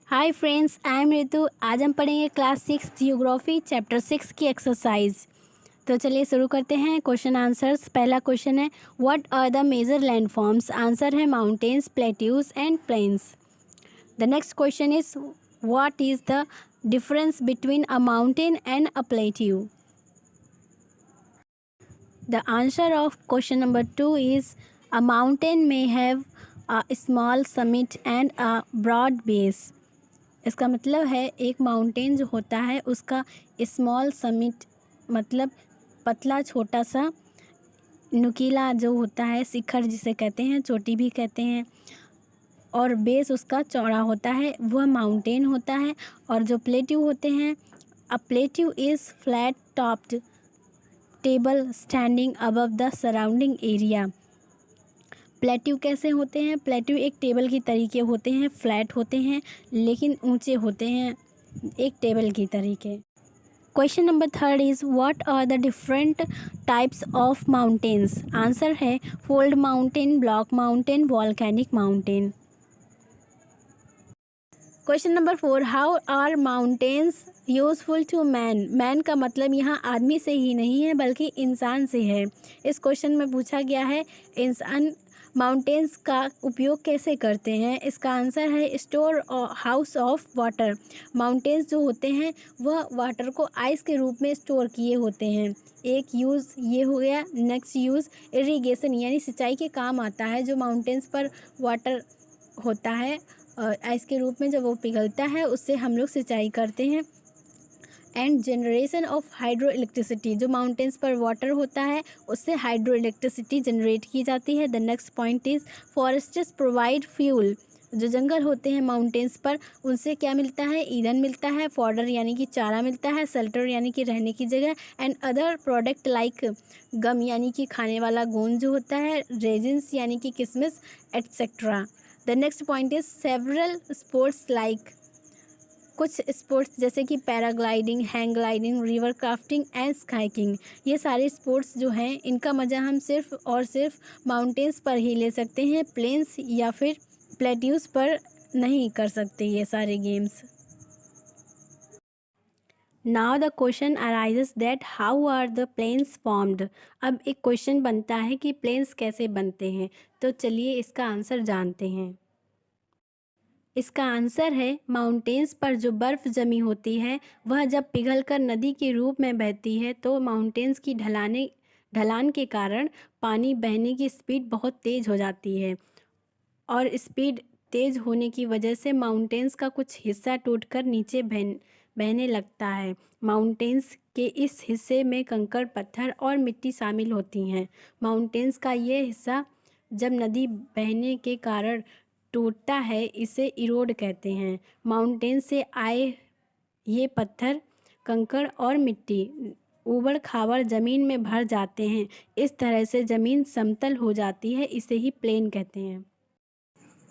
Hi friends, I am ऋतु। आज हम पढ़ेंगे क्लास 6 जियोग्राफी चैप्टर 6 की एक्सरसाइज। तो चलिए शुरू करते हैं क्वेश्चन आंसर्स। पहला क्वेश्चन है, what are the major landforms. Answer है mountains, plateaus and plains. The next question is, what is the difference between a mountain and a plateau. The answer of question number 2 is, a mountain may have a small summit and a broad base. इसका मतलब है एक mountain जो होता है उसका small summit मतलब पतला छोटा सा, नुकीला जो होता है शिखर जिसे कहते हैं, चोटी भी कहते हैं, और बेस उसका चौड़ा होता है, वह माउंटेन होता है। और जो प्लेट्यू होते हैं, a plateau is flat topped table standing above the surrounding area. Plateau कैसे होते हैं? प्लेट्यू एक टेबल की तरीके होते हैं, फ्लैट होते हैं लेकिन ऊंचे होते हैं, एक टेबल की तरीके। Question number 3 is, what are the different types of mountains. Answer है fold mountain, block mountain, volcanic mountain. Question number 4, how are mountains useful to man. Man का मतलब यहाँ आदमी से ही नहीं है बल्कि इंसान से है। इस क्वेश्चन में पूछा गया है इंसान माउंटेन्स का उपयोग कैसे करते हैं। इसका आंसर है store house of water. Mountains जो होते हैं वह वाटर को आइस के रूप में स्टोर किए होते हैं। एक यूज़ ये हो गया। नेक्स्ट यूज़ इरिगेशन यानी सिंचाई के काम आता है। जो माउंटेन्स पर वाटर होता है आइस के रूप में, जब वो पिघलता है उससे हम लोग सिंचाई करते हैं। And generation of hydro electricity, जो माउंटेन्स पर वाटर होता है उससे हाइड्रो इलेक्ट्रिसिटी जनरेट की जाती है। The next point is, forests provide fuel. जो जंगल होते हैं माउंटेन्स पर उनसे क्या मिलता है? ईंधन मिलता है, फॉडर यानी कि चारा मिलता है, शेल्टर यानी कि रहने की जगह, एंड अदर प्रोडक्ट लाइक गम यानी कि खाने वाला गोंद जो होता है, रेजिन्स यानी कि किशमिश etcetera. The next point is several sports like, कुछ स्पोर्ट्स जैसे कि paragliding, hang gliding, river rafting and skiing. ये सारे स्पोर्ट्स जो हैं इनका मज़ा हम सिर्फ और सिर्फ माउंटेन्स पर ही ले सकते हैं, प्लेन्स या फिर प्लेट्यूज पर नहीं कर सकते ये सारे games. Now the question arises that how are the plains formed. अब एक क्वेश्चन बनता है कि प्लेन्स कैसे बनते हैं। तो चलिए इसका आंसर जानते हैं। इसका आंसर है माउंटेन्स पर जो बर्फ़ जमी होती है वह जब पिघलकर नदी के रूप में बहती है तो माउंटेन्स की ढलान के कारण पानी बहने की स्पीड बहुत तेज़ हो जाती है, और स्पीड तेज़ होने की वजह से माउंटेन्स का कुछ हिस्सा टूटकर नीचे बहने लगता है। माउंटेन्स के इस हिस्से में कंकड़, पत्थर और मिट्टी शामिल होती हैं। माउंटेन्स का ये हिस्सा जब नदी बहने के कारण टूटता है इसे इरोड कहते हैं। माउंटेन से आए ये पत्थर, कंकड़ और मिट्टी ऊबड़ खाबड़ ज़मीन में भर जाते हैं। इस तरह से ज़मीन समतल हो जाती है, इसे ही प्लेन कहते हैं।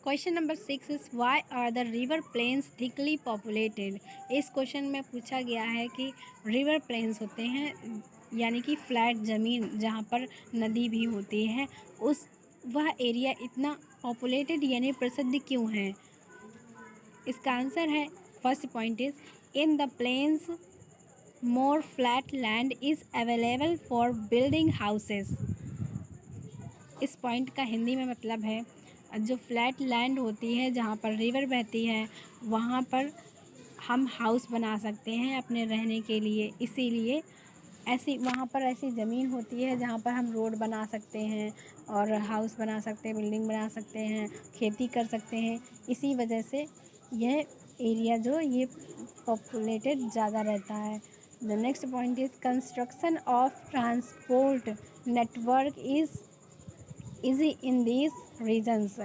Question number 6 is, why are the river plains thickly populated. इस क्वेश्चन में पूछा गया है कि रिवर प्लेन्स होते हैं यानी कि फ्लैट ज़मीन जहाँ पर नदी भी होती है, उस वह एरिया इतना पॉपुलेटेड यानी प्रसिद्ध क्यों है। इसका आंसर है, first point is, in the plains more flat land is available for building houses. इस पॉइंट का हिंदी में मतलब है, जो फ्लैट लैंड होती है जहाँ पर रिवर बहती है वहाँ पर हम हाउस बना सकते हैं अपने रहने के लिए। इसीलिए वहाँ पर ऐसी ज़मीन होती है जहाँ पर हम रोड बना सकते हैं और हाउस बना सकते हैं, बिल्डिंग बना सकते हैं, खेती कर सकते हैं। इसी वजह से यह एरिया जो ये पॉपुलेटेड ज़्यादा रहता है। The next point is, construction of transport network is easy in these regions.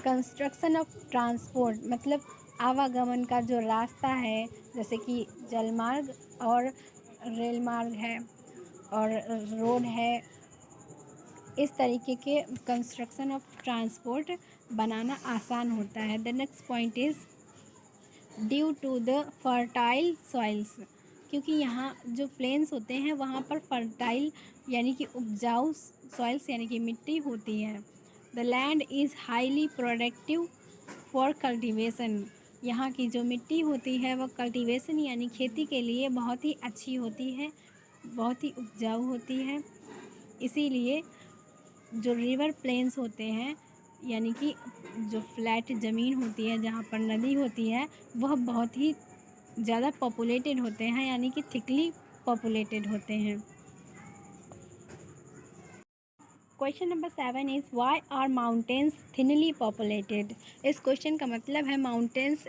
Construction of transport मतलब आवागमन का जो रास्ता है, जैसे कि जलमार्ग और रेल मार्ग है और रोड है, इस तरीके के कंस्ट्रक्शन ऑफ ट्रांसपोर्ट बनाना आसान होता है। The next point is, due to the fertile soils, क्योंकि यहाँ जो प्लेन्स होते हैं वहाँ पर फर्टाइल यानी कि उपजाऊ सॉइल्स यानी कि मिट्टी होती है। The land is highly productive for cultivation, यहाँ की जो मिट्टी होती है वह कल्टीवेशन यानी खेती के लिए बहुत ही अच्छी होती है, बहुत ही उपजाऊ होती है। इसीलिए जो रिवर प्लेन्स होते हैं यानी कि जो फ्लैट ज़मीन होती है जहाँ पर नदी होती है वह बहुत ही ज़्यादा पॉपुलेटेड होते हैं यानी कि थिकली पॉपुलेटेड होते हैं। Question number 7 is why are mountains thinly populated. इस क्वेश्चन का मतलब है माउंटेन्स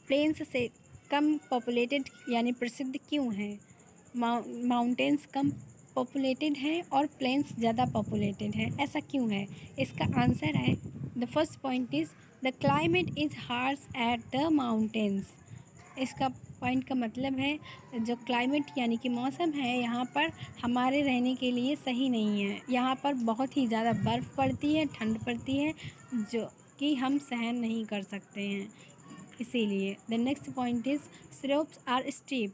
प्लेन्स से कम पॉपुलेटेड यानी प्रसिद्ध क्यों हैं। माउंटेन्स कम पॉपुलेटेड हैं और प्लेन्स ज़्यादा पॉपुलेटेड हैं, ऐसा क्यों है। इसका आंसर है the first point is the climate is harsh at the mountains. इसका पॉइंट का मतलब है जो क्लाइमेट यानी कि मौसम है यहाँ पर हमारे रहने के लिए सही नहीं है। यहाँ पर बहुत ही ज़्यादा बर्फ़ पड़ती है, ठंड पड़ती है जो कि हम सहन नहीं कर सकते हैं, इसीलिए। The next point is slopes are steep.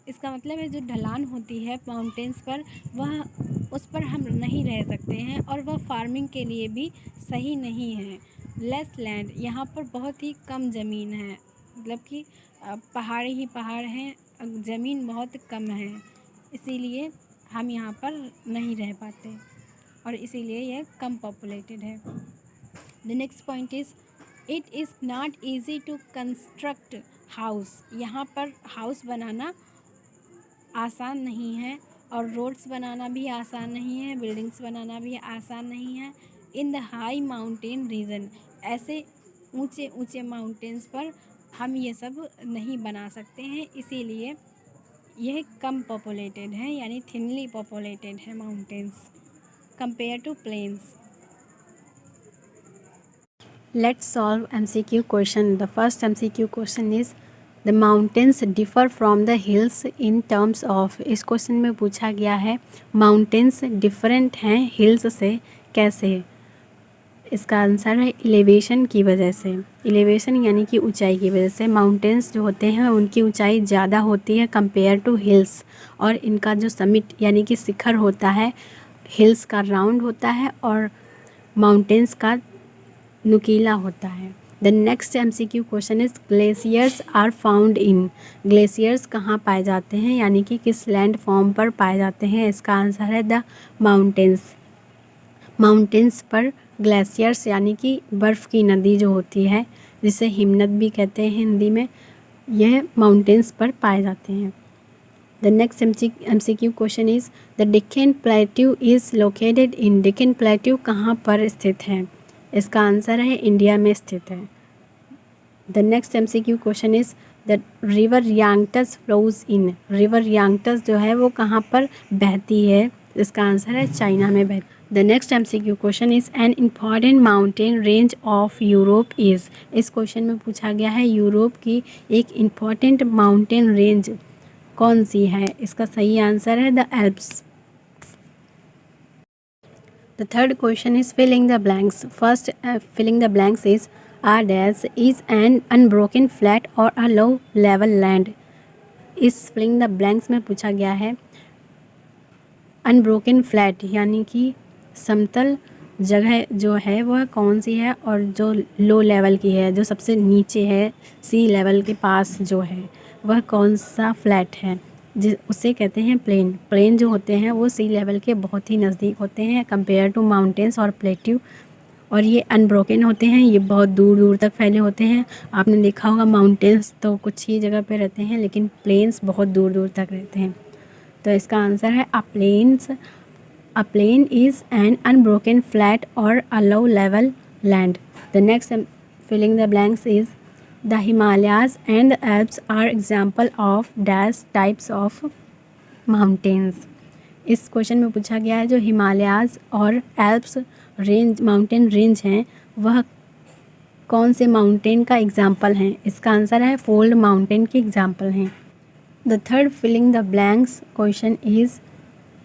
इसका मतलब है जो ढलान होती है माउंटेन्स पर वह उस पर हम नहीं रह सकते हैं और वह फार्मिंग के लिए भी सही नहीं है। लेस लैंड, यहाँ पर बहुत ही कम ज़मीन है, मतलब कि पहाड़ ही पहाड़ हैं, ज़मीन बहुत कम है, इसीलिए हम यहाँ पर नहीं रह पाते और इसीलिए यह कम पॉपुलेटेड है। The next point is it is not easy to construct house. यहाँ पर हाउस बनाना आसान नहीं है और रोड्स बनाना भी आसान नहीं है, बिल्डिंग्स बनाना भी आसान नहीं है। In the high mountain region, ऐसे ऊंचे ऊंचे माउंटेन्स पर हम ये सब नहीं बना सकते हैं, इसीलिए यह कम पॉपुलेटेड है यानी थिनली पॉपुलेटेड है mountains compare to plains. Let's solve MCQ question. The first MCQ question is the mountains differ from the hills in terms of. इस क्वेश्चन में पूछा गया है माउंटेन्स डिफरेंट हैं हिल्स से, कैसे। इसका आंसर है एलिवेशन की वजह से। एलिवेशन यानी कि ऊंचाई की वजह से माउंटेन्स जो होते हैं उनकी ऊंचाई ज़्यादा होती है कंपेयर टू हिल्स, और इनका जो समिट यानी कि शिखर होता है हिल्स का राउंड होता है और माउंटेन्स का नुकीला होता है। The next MCQ question is glaciers are found in. Glaciers कहाँ पाए जाते हैं यानी कि किस लैंड फॉर्म पर पाए जाते हैं। इसका आंसर है द माउंटेन्स। माउंटेन्स पर ग्लेशियर्स यानी कि बर्फ़ की नदी जो होती है जिसे हिमनद भी कहते हैं हिंदी में, यह माउंटेन्स पर पाए जाते हैं। The next MCQ question is the Deccan plateau is located in. Deccan plateau कहाँ पर स्थित है। इसका आंसर है इंडिया में स्थित है। The next MCQ question is the river Yangtze flows in. River Yangtze जो है वो कहाँ पर बहती है। इसका आंसर है चाइना में बहती। The next MCQ question is an important mountain range of Europe is. इस क्वेश्चन में पूछा गया है यूरोप की एक इम्पॉर्टेंट माउंटेन रेंज कौन सी है। इसका सही आंसर है the Alps. The third question is filling the blanks. First, filling the blanks is R dash is an unbroken flat or a low level land. इस filling the blanks में पूछा गया है अनब्रोकन फ्लैट यानी कि समतल जगह जो है वह कौन सी है और जो लो लेवल की है, जो सबसे नीचे है सी लेवल के पास जो है वह कौन सा फ्लैट है, उसे कहते हैं प्लेन। प्लेन जो होते हैं वो सी लेवल के बहुत ही नज़दीक होते हैं कंपेयर टू माउंटेन्स और प्लेट्यू, और ये अनब्रोकन होते हैं, ये बहुत दूर दूर तक फैले होते हैं। आपने देखा होगा माउंटेन्स तो कुछ ही जगह पे रहते हैं लेकिन प्लेन्स बहुत दूर दूर तक रहते हैं। तो इसका आंसर है a plain is an unbroken flat और a low level land. The next filling the blanks is the Himalayas and the Alps are example of dash types of mountains. इस क्वेश्चन में पूछा गया है जो हिमालयाज़ और एल्प्स रेंज माउंटेन रेंज हैं वह कौन से माउंटेन का एग्जाम्पल हैं। इसका आंसर है फोल्ड माउंटेन के एग्जाम्पल हैं। The third filling the blanks question is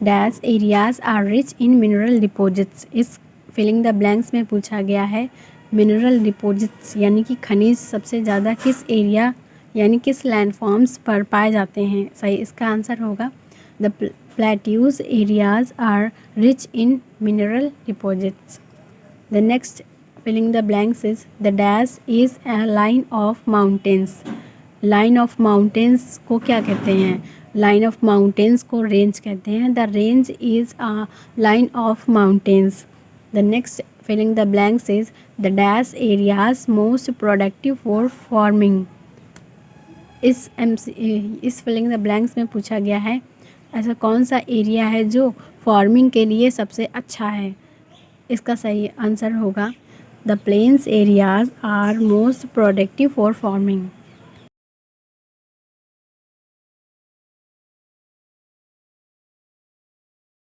dash areas are rich in mineral deposits. इस फिलिंग द ब्लैंक्स में पूछा गया है मिनरल डिपॉजिट्स यानी कि खनिज सबसे ज़्यादा किस एरिया यानी किस लैंडफॉर्म्स पर पाए जाते हैं। सही इसका आंसर होगा the plateaus areas are rich in mineral deposits. The next filling the blanks is the dash is a line of mountains. Line of mountains को क्या कहते हैं? लाइन ऑफ माउंटेन्स को रेंज कहते हैं. The range is a line of mountains. The next filling the blanks is the dash areas most productive for farming. इस filling the blanks में पूछा गया है ऐसा कौन सा एरिया है जो फार्मिंग के लिए सबसे अच्छा है. इसका सही आंसर होगा the plains areas are most productive for farming.